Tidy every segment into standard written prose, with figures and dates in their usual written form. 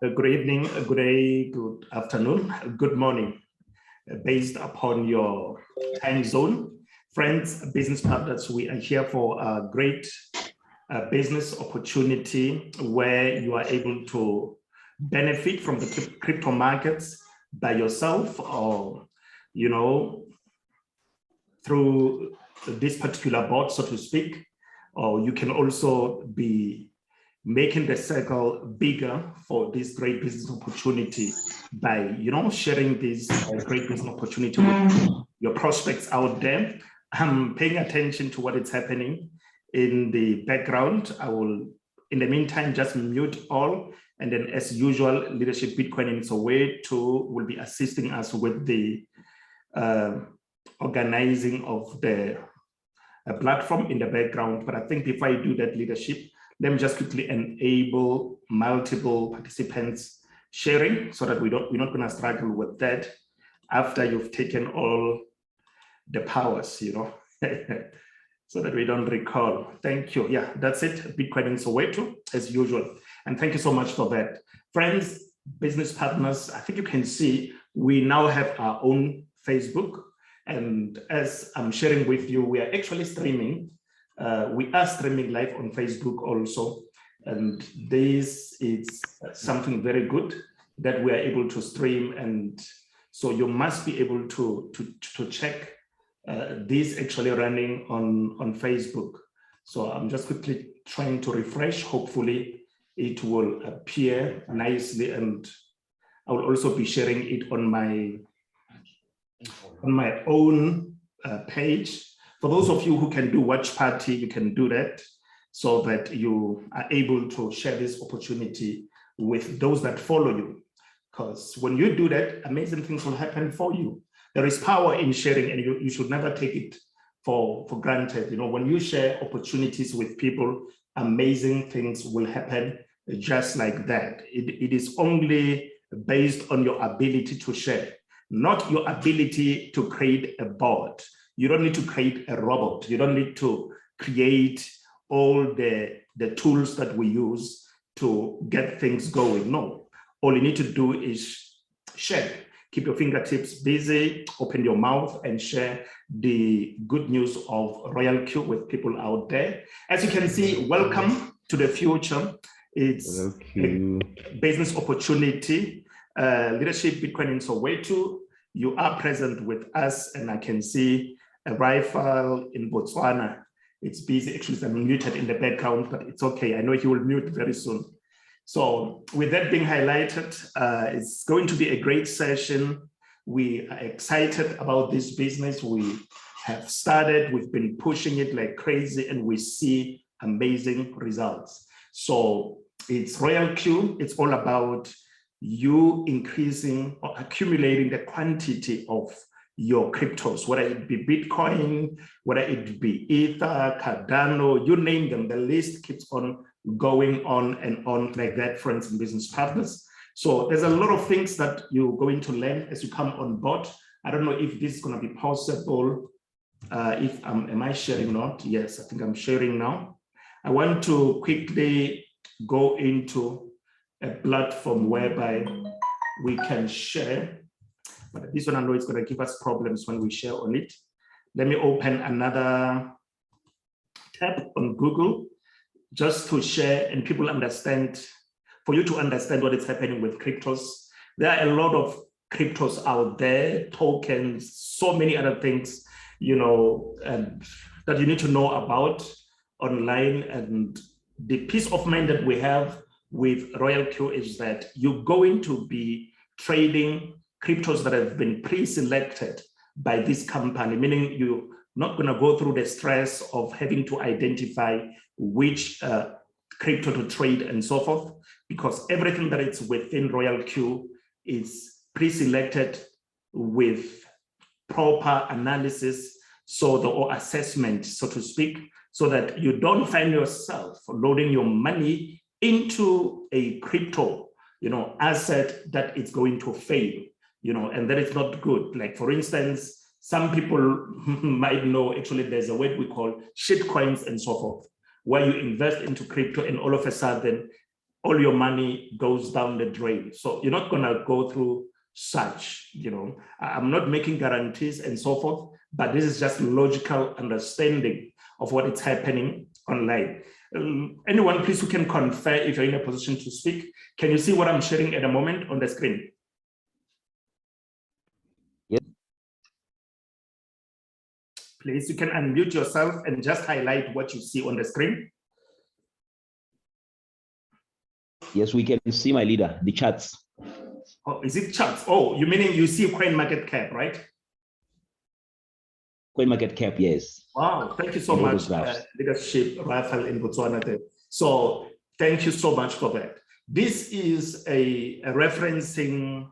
Good evening, good day, good afternoon, good morning, based upon your time zone. Friends, business partners, we are here for a great business opportunity where you are able to benefit from the crypto markets by yourself or, through this particular board, so to speak, or you can also be making the circle bigger for this great business opportunity by, sharing this great business opportunity with your prospects out there. I'm paying attention to what is happening in the background. I will, in the meantime, just mute all. And then as usual, Leadership Bitcoin in Soweto will be assisting us with the organizing of the platform in the background. But I think before I do that, Leadership, let me just quickly enable multiple participants sharing so that we're not going to struggle with that after you've taken all the powers, so that we don't recall. Thank you. Yeah, that's it. Bitcoin in Soweto, as usual. And thank you so much for that. Friends, business partners, I think you can see we now have our own Facebook. And as I'm sharing with you, we are actually streaming. We are streaming live on Facebook also, and this is something very good that we are able to stream, and so you must be able to check this actually running on Facebook. So I'm just quickly trying to refresh. Hopefully it will appear nicely, and I will also be sharing it on my own page. For those of you who can do watch party, you can do that so that you are able to share this opportunity with those that follow you. Because when you do that, amazing things will happen for you. There is power in sharing, and you should never take it for granted. When you share opportunities with people, amazing things will happen just like that. It is only based on your ability to share, not your ability to create a board. You don't need to create a robot. You don't need to create all the tools that we use to get things going. No, all you need to do is share. Keep your fingertips busy, open your mouth and share the good news of Royal Q with people out there. As you can see, welcome to the future. It's a business opportunity. Leadership Bitcoin in Soweto, you are present with us, and I can see a rifle in Botswana. It's busy. Actually, I'm muted in the background, but it's okay. I know he will mute very soon. So with that being highlighted, it's going to be a great session. We are excited about this business. We have started, we've been pushing it like crazy, and we see amazing results. So it's Royal Q. It's all about you increasing or accumulating the quantity of your cryptos, whether it be Bitcoin, whether it be Ether, Cardano, you name them, the list keeps on going on and on like that, friends and business partners. So there's a lot of things that you're going to learn as you come on board. I don't know if this is going to be possible. Am I sharing or not? Yes, I think I'm sharing now. I want to quickly go into a platform whereby we can share. But this one I know it's going to give us problems when we share on it. Let me open another tab on Google just to share and people understand, for you to understand what is happening with cryptos. There are a lot of cryptos out there, tokens, so many other things, and that you need to know about online. And the peace of mind that we have with Royal Q is that you're going to be trading cryptos that have been pre-selected by this company, meaning you're not going to go through the stress of having to identify which crypto to trade and so forth, because everything that is within Royal Q is pre-selected with proper analysis, or assessment, so to speak, so that you don't find yourself loading your money into a crypto, asset that is going to fail. And that is not good. Like, for instance, some people might know, actually, there's a word we call shit coins and so forth, where you invest into crypto and all of a sudden, all your money goes down the drain. So you're not going to go through such, I'm not making guarantees and so forth, but this is just logical understanding of what is happening online. Anyone, please, who can confirm if you're in a position to speak. Can you see what I'm sharing at the moment on the screen? Yes. Please, you can unmute yourself and just highlight what you see on the screen. Yes, we can see, my leader, the charts. Oh, is it charts? Oh, you meaning you see CoinMarketCap, right? CoinMarketCap, yes. Wow, thank you so much, leadership, Rafael in Botswana. So thank you so much for that. This is a referencing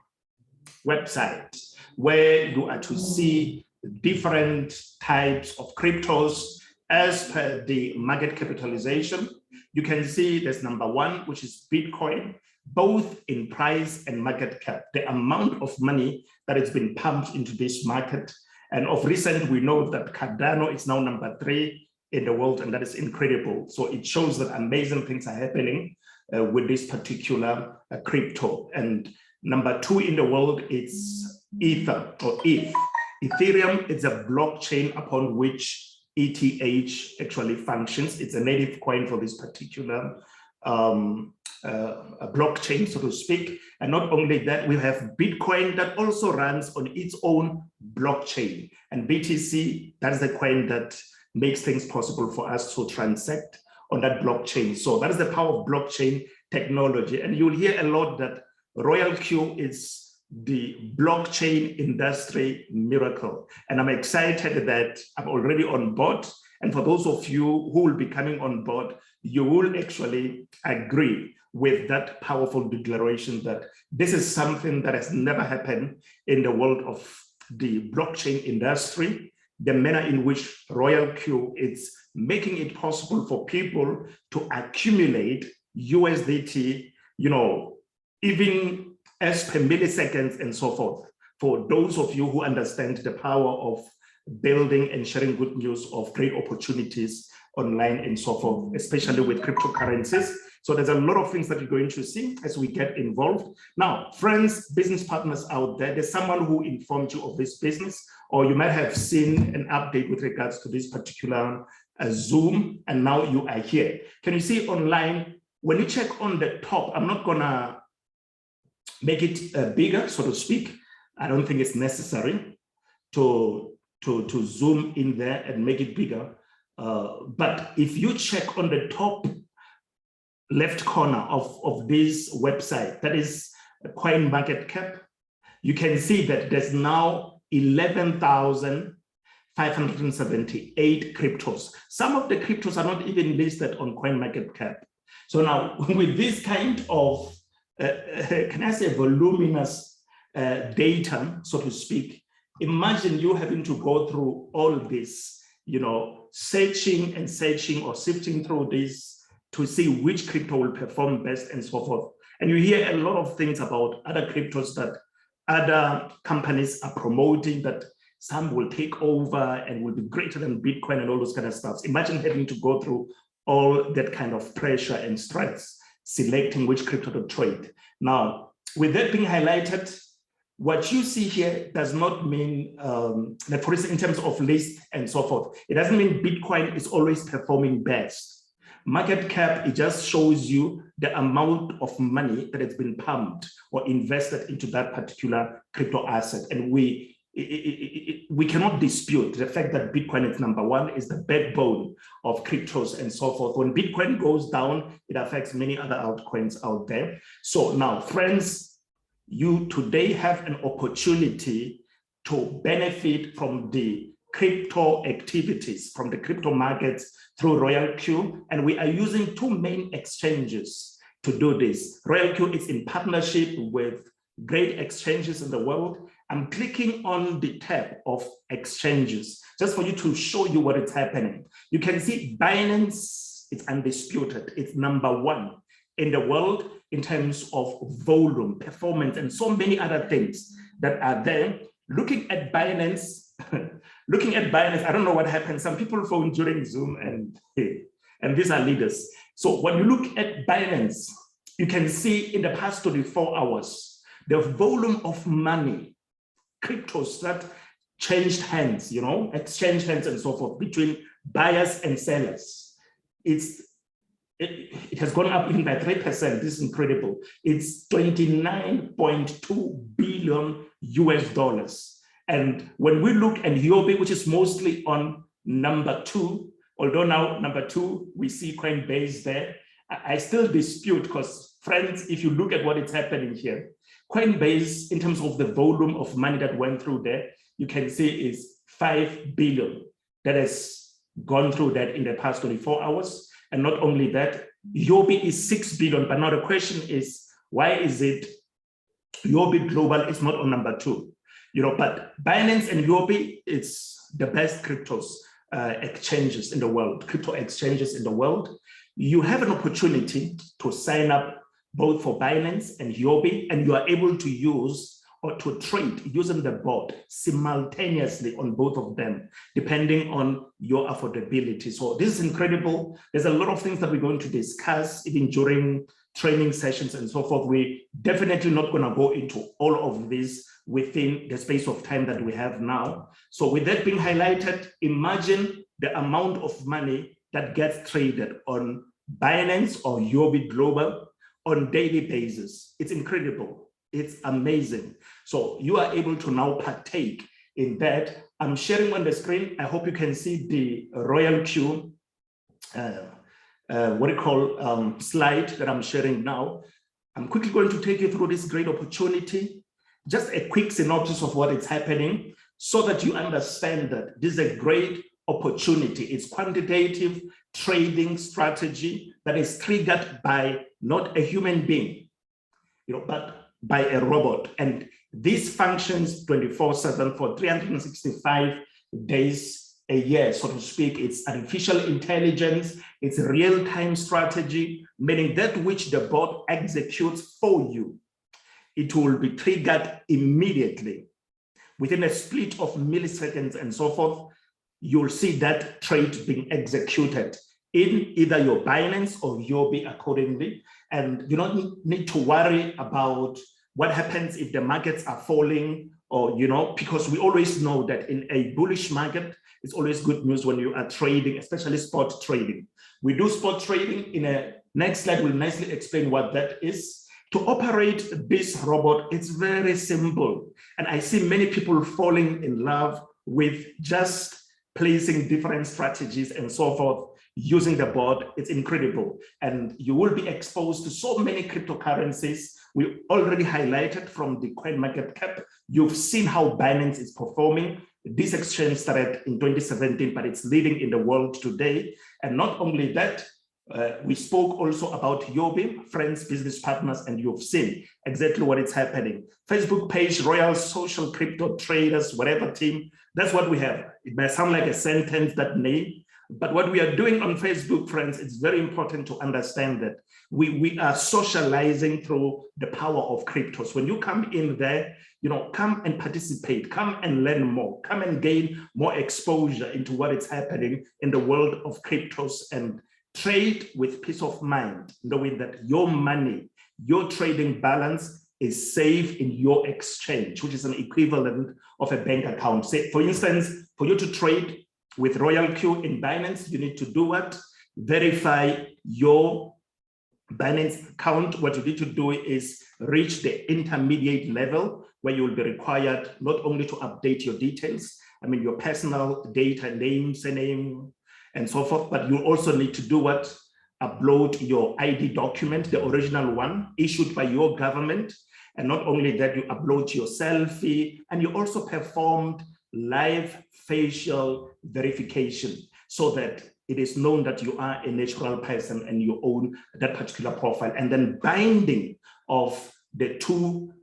website where you are to see different types of cryptos as per the market capitalization. You can see there's number one, which is Bitcoin, both in price and market cap, the amount of money that has been pumped into this market. And of recent, we know that Cardano is now number 3 in the world, and that is incredible. So it shows that amazing things are happening with this particular crypto. And number 2 in the world is Ether or ETH. Ethereum is a blockchain upon which ETH actually functions. It's a native coin for this particular blockchain, so to speak. And not only that, we have Bitcoin that also runs on its own blockchain. And BTC, that is the coin that makes things possible for us to transact on that blockchain. So that is the power of blockchain technology. And you'll hear a lot that Royal Q is the blockchain industry miracle. And I'm excited that I'm already on board. And for those of you who will be coming on board, you will actually agree with that powerful declaration that this is something that has never happened in the world of the blockchain industry. The manner in which Royal Q is making it possible for people to accumulate USDT, even as per milliseconds and so forth. For those of you who understand the power of building and sharing good news of great opportunities online and so forth, especially with cryptocurrencies. So there's a lot of things that you're going to see as we get involved. Now, friends, business partners out there, there's someone who informed you of this business, or you might have seen an update with regards to this particular Zoom, and now you are here. Can you see online, when you check on the top, I'm not gonna make it bigger, so to speak. I don't think it's necessary to zoom in there and make it bigger. But if you check on the top left corner of this website, that is CoinMarketCap, you can see that there's now 11,578 cryptos. Some of the cryptos are not even listed on CoinMarketCap. So now with this kind of, can I say, voluminous data, so to speak, imagine you having to go through all this, searching and searching or sifting through this to see which crypto will perform best and so forth. And you hear a lot of things about other cryptos that other companies are promoting, that some will take over and will be greater than Bitcoin and all those kind of stuff. Imagine having to go through all that kind of pressure and stress, selecting which crypto to trade. Now, with that being highlighted, what you see here does not mean, that for instance, in terms of list and so forth, it doesn't mean Bitcoin is always performing best. Market cap, it just shows you the amount of money that has been pumped or invested into that particular crypto asset. And we cannot dispute the fact that Bitcoin is number 1, is the backbone of cryptos and so forth. When Bitcoin goes down, it affects many other altcoins out there. So now, friends, you today have an opportunity to benefit from the crypto activities, from the crypto markets through Royal Q. And we are using 2 main exchanges to do this. Royal Q is in partnership with great exchanges in the world. I'm clicking on the tab of exchanges just for you to show you what is happening. You can see Binance, it's undisputed. It's number 1 in the world in terms of volume, performance, and so many other things that are there. Looking at Binance, I don't know what happened. Some people phone during Zoom and these are leaders. So when you look at Binance, you can see in the past 24 hours, the volume of money, cryptos that changed hands, exchanged hands and so forth between buyers and sellers. It has gone up even by 3%. This is incredible. It's 29.2 billion US dollars. And when we look at Huobi, which is mostly on number 2, although now number 2, we see Coinbase there, I still dispute because, friends, if you look at what is happening here, Coinbase, in terms of the volume of money that went through there, you can see is 5 billion that has gone through that in the past 24 hours. And not only that, Huobi is 6 billion. But now the question is, why is it Huobi Global is not on number 2? But Binance and Huobi, it's the best cryptos exchanges in the world, crypto exchanges in the world. You have an opportunity to sign up both for Binance and Huobi, and you are able to use or to trade using the bot simultaneously on both of them, depending on your affordability. So this is incredible. There's a lot of things that we're going to discuss even during training sessions and so forth. We're definitely not going to go into all of this within the space of time that we have now. So with that being highlighted, imagine the amount of money that gets traded on Binance or Huobi Global on a daily basis. It's incredible. It's amazing. So you are able to now partake in that. I'm sharing on the screen. I hope you can see the Royal Q, slide that I'm sharing now. I'm quickly going to take you through this great opportunity. Just a quick synopsis of what is happening so that you understand that this is a great opportunity. It's quantitative trading strategy that is triggered by not a human being, but by a robot. And this functions 24/7 for 365 days a year, so to speak. It's artificial intelligence, it's real-time strategy, meaning that which the bot executes for you, it will be triggered immediately. Within a split of milliseconds and so forth, you'll see that trade being executed in either your Binance or Huobi accordingly. And you don't need to worry about what happens if the markets are falling, or, because we always know that in a bullish market, it's always good news when you are trading, especially spot trading. We do spot trading. In a next slide, we'll nicely explain what that is. To operate this robot, it's very simple. And I see many people falling in love with just placing different strategies and so forth using the bot. It's incredible. And you will be exposed to so many cryptocurrencies. We already highlighted from the CoinMarketCap. You've seen how Binance is performing. This exchange started in 2017, but it's leading in the world today. And not only that, we spoke also about Huobi, friends, business partners, and you've seen exactly what is happening. Facebook page, Royal Social Crypto Traders, whatever team, that's what we have. It may sound like a sentence, that name, but what we are doing on Facebook, friends, it's very important to understand that we are socializing through the power of cryptos. When you come in there, come and participate, come and learn more, come and gain more exposure into what is happening in the world of cryptos, and trade with peace of mind, knowing that your money, your trading balance is safe in your exchange, which is an equivalent of a bank account. Say, for instance, for you to trade with Royal Q in Binance, you need to do what? Verify your Binance account. What you need to do is reach the intermediate level where you will be required not only to update your details, your personal data, name, surname, and so forth, but you also need to do what? Upload your ID document, the original one issued by your government. And not only that, you upload your selfie, and you also performed live facial verification so that it is known that you are a natural person and you own that particular profile. And then binding of the two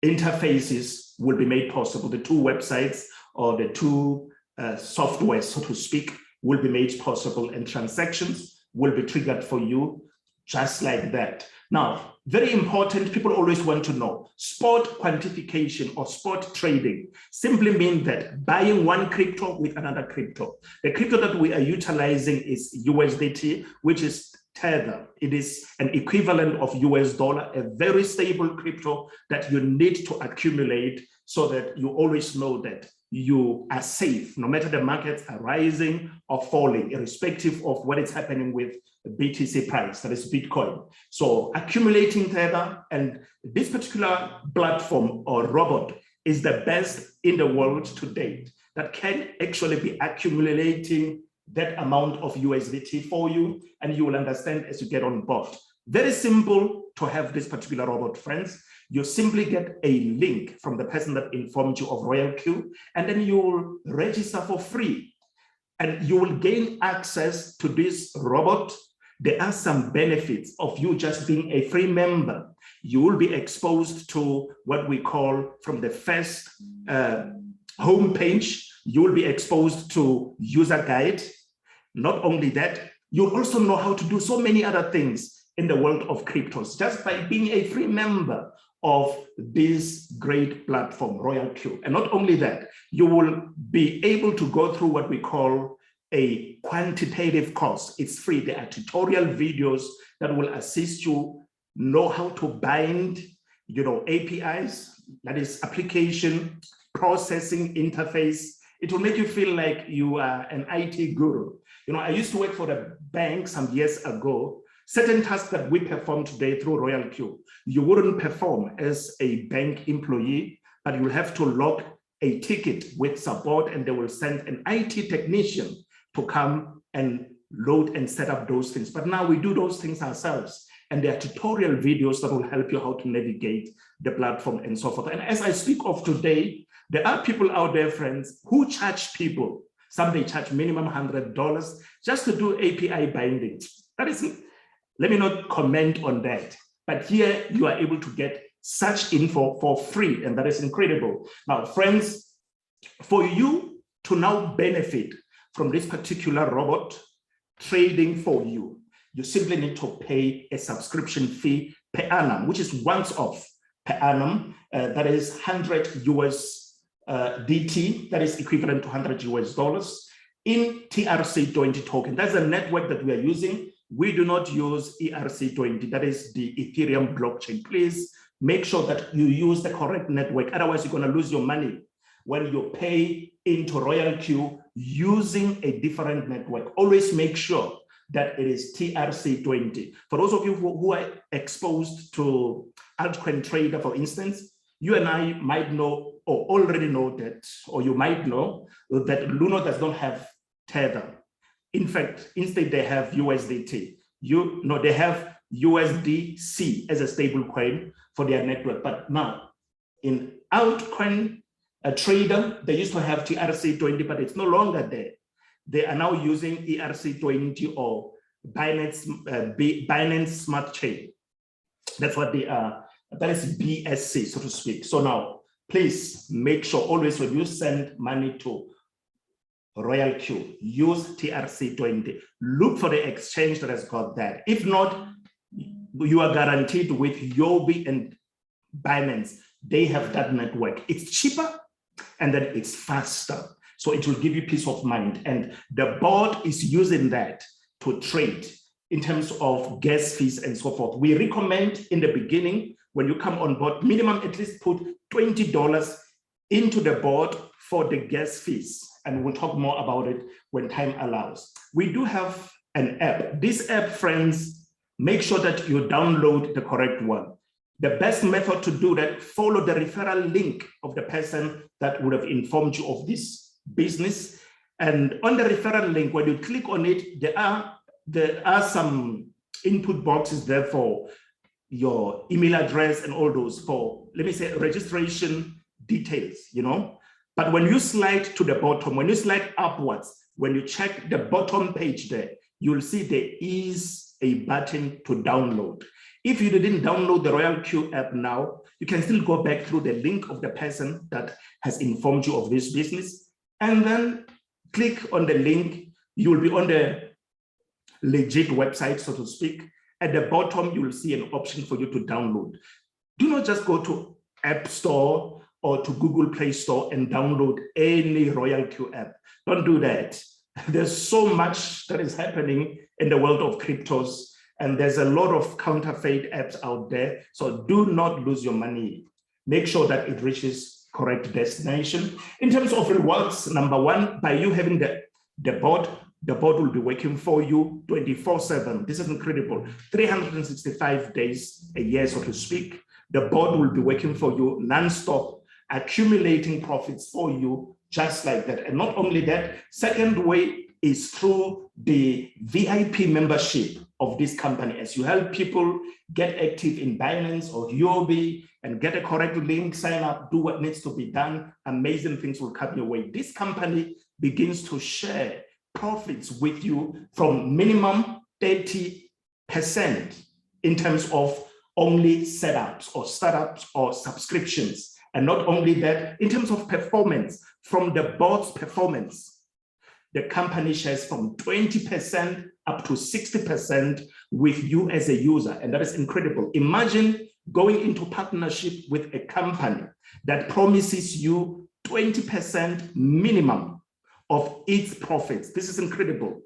interfaces will be made possible. The two websites or the two software, so to speak, will be made possible, and transactions will be triggered for you just like that. Now, very important, people always want to know, spot quantification or spot trading simply means that buying one crypto with another crypto. The crypto that we are utilizing is USDT, which is Tether. It is an equivalent of US dollar, a very stable crypto that you need to accumulate so that you always know that you are safe, no matter the markets are rising or falling, irrespective of what is happening with BTC price, that is Bitcoin. So accumulating Tether, and this particular platform or robot is the best in the world to date that can actually be accumulating that amount of USDT for you, and you will understand as you get on board. Very simple to have this particular robot, friends. You simply get a link from the person that informed you of Royal Q, and then you will register for free, and you will gain access to this robot. There are some benefits of you just being a free member. You will be exposed to what we call, from the first homepage, you will be exposed to user guide. Not only that, you'll also know how to do so many other things in the world of cryptos just by being a free member of this great platform, Royal Q. And not only that, you will be able to go through what we call a quantitative course. It's free. There are tutorial videos that will assist you know how to bind, APIs, that is application processing interface. It will make you feel like you are an IT guru. I used to work for a bank some years ago. Certain tasks that we perform today through Royal Q, you wouldn't perform as a bank employee, but you'll have to log a ticket with support, and they will send an IT technician to come and load and set up those things. But now we do those things ourselves, and there are tutorial videos that will help you how to navigate the platform and so forth. And as I speak of today, there are people out there, friends, who charge people. Some they charge minimum $100 just to do API binding. That is, let me not comment on that. But here you are able to get such info for free, and that is incredible. Now, friends, for you to now benefit from this particular robot trading for you, you simply need to pay a subscription fee per annum, which is once off per annum. That is 100 USDT, that is equivalent to 100 US dollars in TRC20 token. That's a network that we are using. We do not use ERC20, that is the Ethereum blockchain. Please make sure that you use the correct network. Otherwise, you're going to lose your money when you pay into Royal Q using a different network. Always make sure that it is TRC20. For those of you who are exposed to altcoin trader, for instance, you and I might know or already know that, or you might know that Luno does not have Tether. In fact, instead they have USDT. They have USDC as a stable coin for their network. But now in altcoin trader, they used to have TRC20, but it's no longer there. They are now using ERC20 or Binance Smart Chain. That's what they are. That is BSC, so to speak. So now, please make sure always when you send money to Royal Q, use TRC20. Look for the exchange that has got that. If not, you are guaranteed with Yobi and Binance. They have that network. It's cheaper and then it's faster. So it will give you peace of mind. And the board is using that to trade in terms of gas fees and so forth. We recommend in the beginning, when you come on board, minimum at least put $20 into the board for the gas fees. And we'll talk more about it when time allows. We do have an app. This app, friends, make sure that you download the correct one. The best method to do that, follow the referral link of the person that would have informed you of this business. And on the referral link, when you click on it, there are some input boxes there for your email address and all those for, let me say, registration details, But when you slide to the bottom, when you slide upwards, when you check the bottom page there, you'll see there is a button to download. If you didn't download the Royal Q app now, you can still go back through the link of the person that has informed you of this business, and then click on the link. You will be on the legit website, so to speak. At the bottom, you will see an option for you to download. Do not just go to App Store or to Google Play Store and download any Royal Q app. Don't do that. There's so much that is happening in the world of cryptos And there's a lot of counterfeit apps out there. So do not lose your money. Make sure that it reaches correct destination. In terms of rewards, number one, by you having the board will be working for you 24/7. This is incredible. 365 days a year, so to speak. The board will be working for you non-stop, accumulating profits for you just like that. And not only that, second way is through the VIP membership of this company. As you help people get active in Binance or Huobi and get a correct link, sign up, do what needs to be done, amazing things will come your way. This company begins to share profits with you from minimum 30% in terms of only setups or startups or subscriptions. And not only that, in terms of performance, from the board's performance, the company shares from 20% up to 60% with you as a user. And that is incredible. Imagine going into partnership with a company that promises you 20% minimum of its profits. This is incredible.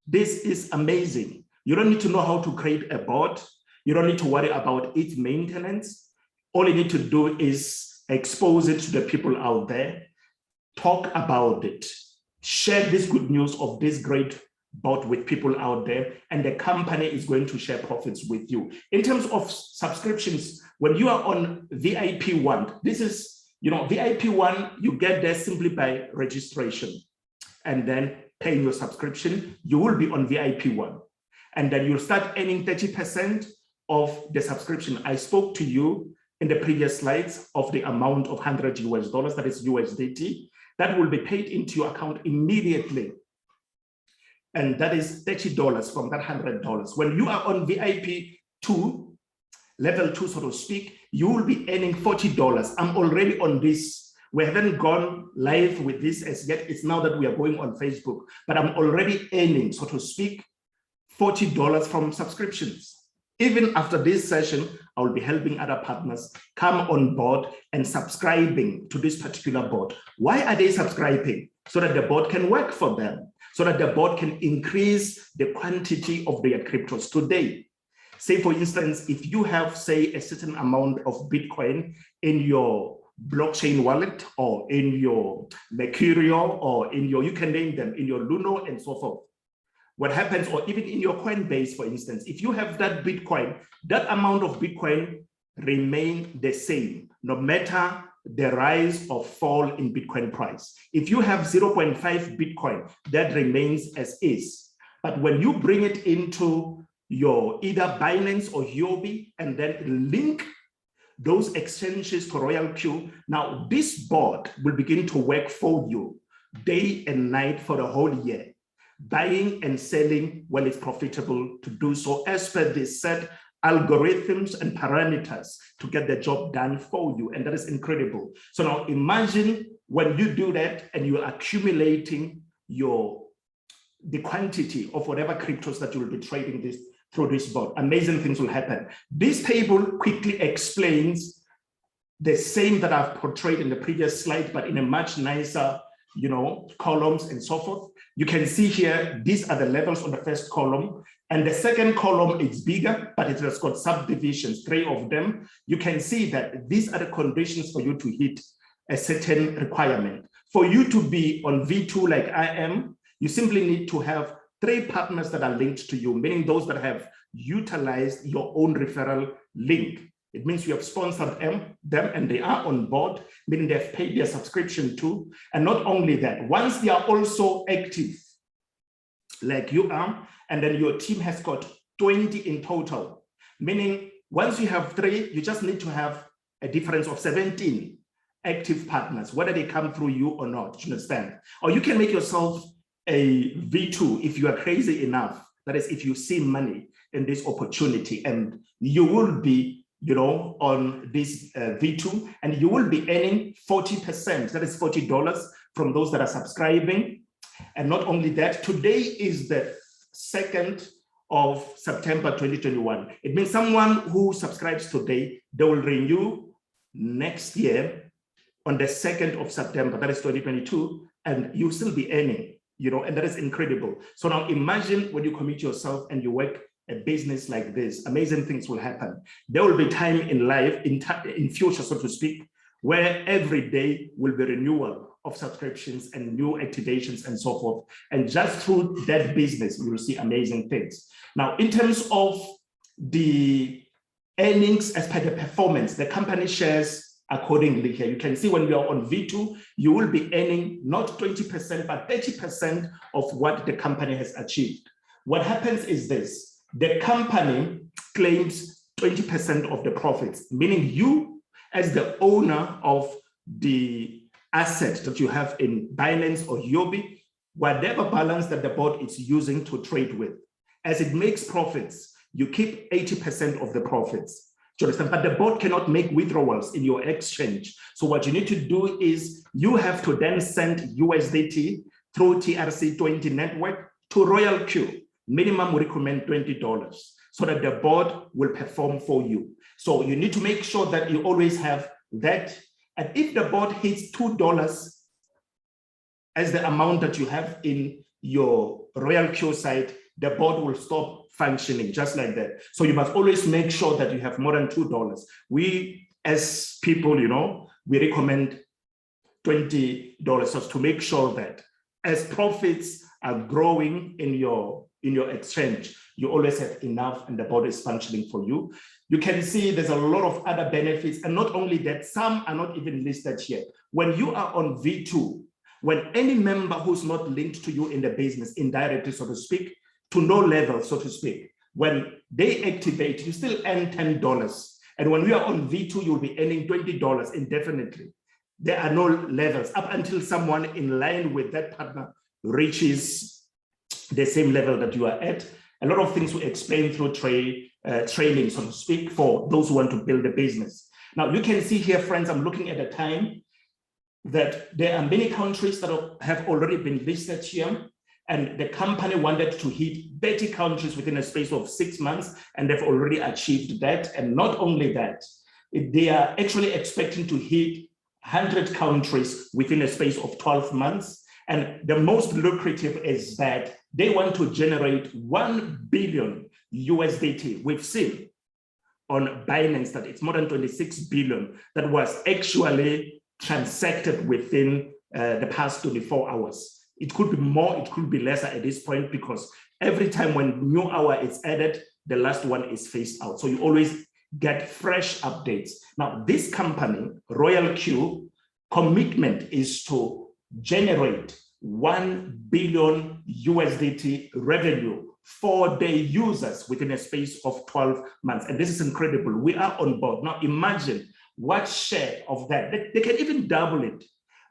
This is amazing. You don't need to know how to create a board. You don't need to worry about its maintenance. All you need to do is expose it to the people out there, talk about it, share this good news of this great board with people out there, and the company is going to share profits with you. In terms of subscriptions, when you are on VIP 1, this is, VIP 1, you get there simply by registration and then paying your subscription. You will be on VIP 1. And then you'll start earning 30% of the subscription. I spoke to you in the previous slides of the amount of $100 US, that is USDT, that will be paid into your account immediately. And that is $30 from that $100. When you are on VIP 2, level 2, so to speak, you will be earning $40. I'm already on this. We haven't gone live with this as yet. It's now that we are going on Facebook, but I'm already earning, so to speak, $40 from subscriptions. Even after this session, I will be helping other partners come on board and subscribing to this particular board. Why are they subscribing? So that the board can work for them, so that the board can increase the quantity of their cryptos today. Say, for instance, if you have, say, a certain amount of Bitcoin in your blockchain wallet or in your Mercurial or in your, you can name them, in your Luno and so forth. What happens, or even in your Coinbase, for instance, if you have that Bitcoin, that amount of Bitcoin remain the same, no matter the rise or fall in Bitcoin price. If you have 0.5 Bitcoin, that remains as is. But when you bring it into your either Binance or Huobi and then link those exchanges to Royal Q, now this board will begin to work for you day and night for the whole year, buying and selling when it's profitable to do so as per the set algorithms and parameters to get the job done for you. And that is incredible. So now imagine when you do that and you're accumulating the quantity of whatever cryptos that you will be trading through this board. Amazing things will happen. This table quickly explains the same that I've portrayed in the previous slide, but in a much nicer, columns and so forth. You can see here, these are the levels on the first column, and the second column is bigger, but it has got subdivisions, 3 of them. You can see that these are the conditions for you to hit a certain requirement. For you to be on V2 like I am, you simply need to have 3 partners that are linked to you, meaning those that have utilized your own referral link. It means you have sponsored them and they are on board, meaning they've paid their subscription too. And not only that, once they are also active, like you are, and then your team has got 20 in total, meaning once you have 3, you just need to have a difference of 17 active partners, whether they come through you or not, you understand? Or you can make yourself a V2 if you are crazy enough. That is, if you see money in this opportunity, and you will be on this V2, and you will be earning 40%, that is $40 from those that are subscribing. And not only that, today is the 2nd of September 2021. It means someone who subscribes today, they will renew next year on the 2nd of September, that is 2022, and you still be earning, and that is incredible. So now imagine when you commit yourself and you work a business like this, amazing things will happen. There will be time in life, in future, so to speak, where every day will be renewal of subscriptions and new activations and so forth. And just through that business, you will see amazing things. Now, in terms of the earnings as per the performance, the company shares accordingly here. You can see when we are on V2, you will be earning not 20%, but 30% of what the company has achieved. What happens is this: the company claims 20% of the profits, meaning you, as the owner of the asset that you have in Binance or Yobi, whatever balance that the board is using to trade with, as it makes profits, you keep 80% of the profits. Do you understand? But the board cannot make withdrawals in your exchange. So what you need to do is you have to then send USDT through TRC20 network to Royal Q. Minimum we recommend $20 so that the board will perform for you. So you need to make sure that you always have that. And if the board hits $2 as the amount that you have in your Royal Q site, the board will stop functioning just like that. So you must always make sure that you have more than $2. We, as people, you know, we recommend $20 just to make sure that as profits are growing in your exchange, you always have enough and the board is functioning for you. You can see there's a lot of other benefits, and not only that, some are not even listed here. When you are on V2, when any member who's not linked to you in the business indirectly, so to speak, to no level, so to speak, when they activate, you still earn $10. And when we are on V2, you'll be earning $20 indefinitely. There are no levels up until someone in line with that partner reaches the same level that you are at. A lot of things we explain through training, so to speak, for those who want to build a business. Now, you can see here, friends, I'm looking at the time that there are many countries that have already been listed here. And the company wanted to hit 30 countries within a space of 6 months, and they've already achieved that. And not only that, they are actually expecting to hit 100 countries within a space of 12 months. And the most lucrative is that they want to generate 1 billion USDT. We've seen on Binance that it's more than 26 billion that was actually transacted within the past 24 hours. It could be more, it could be lesser at this point, because every time when new hour is added, the last one is phased out. So you always get fresh updates. Now, this company, Royal Q, commitment is to generate 1 billion USDT revenue for their users within a space of 12 months. And this is incredible. We are on board. Now, imagine what share of that, they can even double it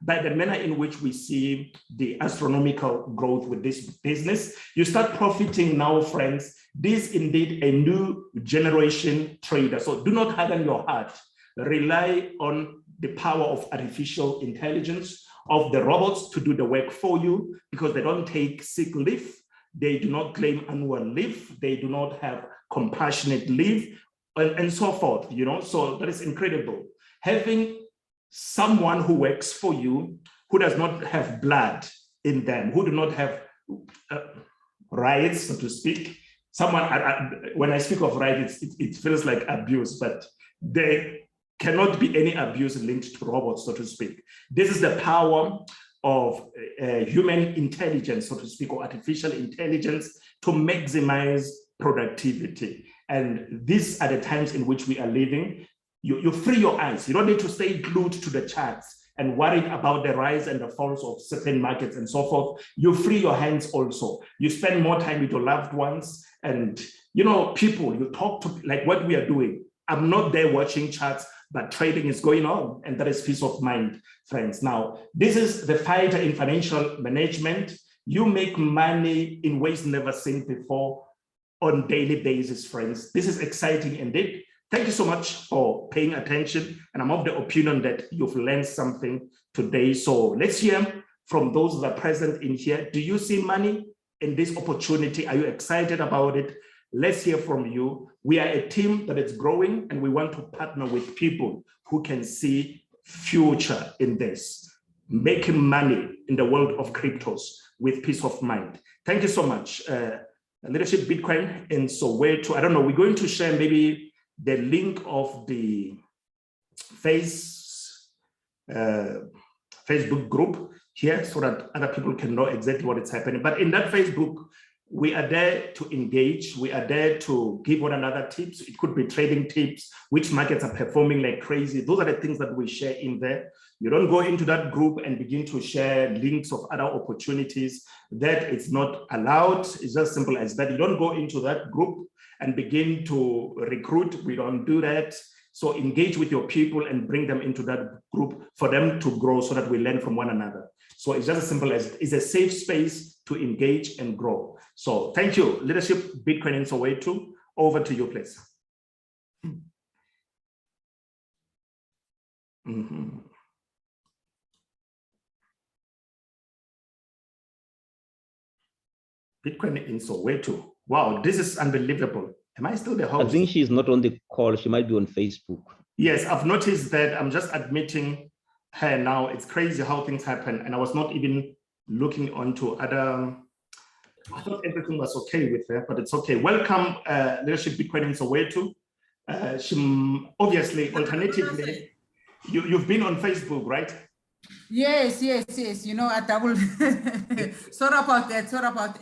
by the manner in which we see the astronomical growth with this business. You start profiting now, friends. This is indeed a new generation trader. So do not harden your heart. Rely on the power of artificial intelligence, of the robots to do the work for you, because they don't take sick leave. They do not claim annual leave. They do not have compassionate leave, and so forth, you know. So that is incredible. Having someone who works for you, who does not have blood in them, who do not have rights, so to speak. Someone, when I speak of rights, it feels like abuse, but there cannot be any abuse linked to robots, so to speak. This is the power of human intelligence, so to speak, or artificial intelligence to maximize productivity. And these are the times in which we are living. You free your eyes. You don't need to stay glued to the charts and worried about the rise and the falls of certain markets and so forth. You free your hands also. You spend more time with your loved ones and, you know, people, you talk to, like what we are doing. I'm not there watching charts, but trading is going on, and that is peace of mind, friends. Now, this is the fighter in financial management. You make money in ways never seen before on daily basis, friends. This is exciting indeed. Thank you so much for paying attention. And I'm of the opinion that you've learned something today. So let's hear from those that are present in here. Do you see money in this opportunity? Are you excited about it? Let's hear from you. We are a team that is growing, and we want to partner with people who can see future in this, making money in the world of cryptos with peace of mind. Thank you so much. Leadership Bitcoin in Soweto. I don't know, we're going to share maybe the link of the Facebook group here so that other people can know exactly what is happening. But in that Facebook, we are there to engage. We are there to give one another tips. It could be trading tips, which markets are performing like crazy. Those are the things that we share in there. You don't go into that group and begin to share links of other opportunities. That it's not allowed. It's just simple as that. You don't go into that group and begin to recruit. We don't do that. So engage with your people and bring them into that group for them to grow so that we learn from one another. So it's just as simple as it's a safe space to engage and grow. So thank you, Leadership Bitcoin in Soweto. Over to you, please. Bitcoin in Soweto. Wow, this is unbelievable. Am I still the host? I think she's not on the call. She might be on Facebook. Yes, I've noticed that. I'm just admitting her now. It's crazy how things happen. And I was not even looking onto other. I thought everything was okay with her, but it's okay. Welcome, Leadership Bitcoin in Soweto. She obviously, alternatively, you've been on Facebook, right? Yes. You know, I double. Sorry about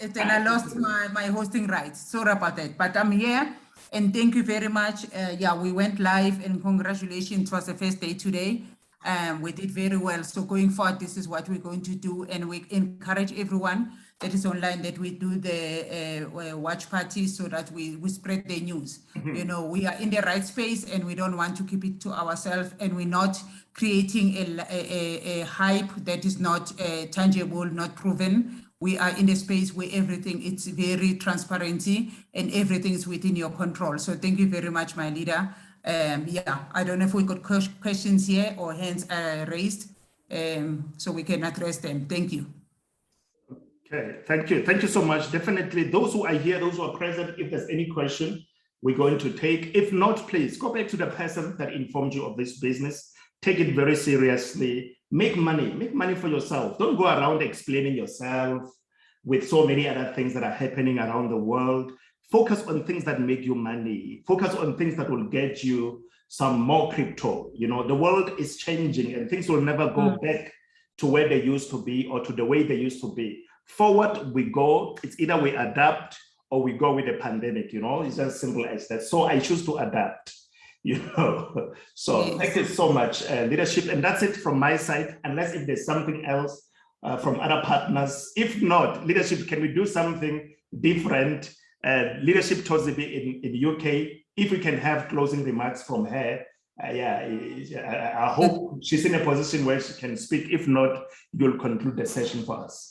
it. And I lost my hosting rights. Sorry about that. But I'm here and thank you very much. Yeah, we went live and congratulations. It was the first day today. We did very well. So going forward, this is what we're going to do. And we encourage everyone that is online that we do the watch parties so that we spread the news. You know, we are in the right space and we don't want to keep it to ourselves, and we're not creating a hype that is not tangible, not proven. We are in a space where everything is very transparency and everything is within your control. So thank you very much, my leader. Yeah, I don't know if we got questions here or hands raised, so we can address them. Thank you. Okay, thank you. Thank you so much. Definitely, those who are here, those who are present, if there's any question, we're going to take. If not, please go back to the person that informed you of this business. Take it very seriously. Make money for yourself. Don't go around explaining yourself with so many other things that are happening around the world. Focus on things that make you money. Focus on things that will get you some more crypto. You know, the world is changing and things will never go back to where they used to be or to the way they used to be. Forward we go. It's either we adapt or we go with the pandemic, you know, it's as simple as that. So I choose to adapt, you know. So yes. Thank you so much, leadership. And that's it from my side, unless if there's something else from other partners. If not, leadership, can we do something different? Leadership Tozibi in UK, if we can have closing remarks from her. I hope she's in a position where she can speak. If not, you'll conclude the session for us.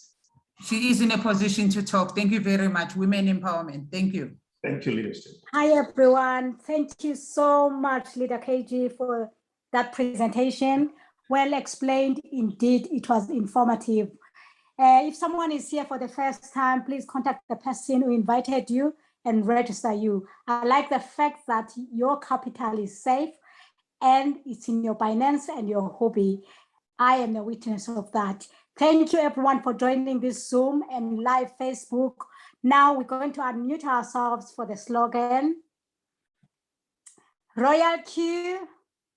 She is in a position to talk. Thank you very much. Women empowerment. Thank you. Thank you, leadership. Hi, everyone. Thank you so much, Leader KG, for that presentation. Well explained. Indeed, it was informative. If someone is here for the first time, please contact the person who invited you and register you. I like the fact that your capital is safe and it's in your Binance and your hobby. I am a witness of that. Thank you, everyone, for joining this Zoom and live Facebook. Now we're going to unmute ourselves for the slogan. Royalty.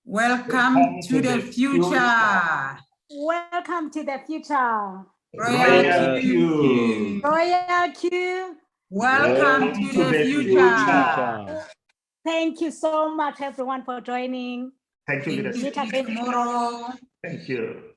Welcome to the future. Welcome to the future. Royalty. Royalty. Welcome to the future. Thank you so much, everyone, for joining. Thank you, leadership. Tomorrow. Thank you.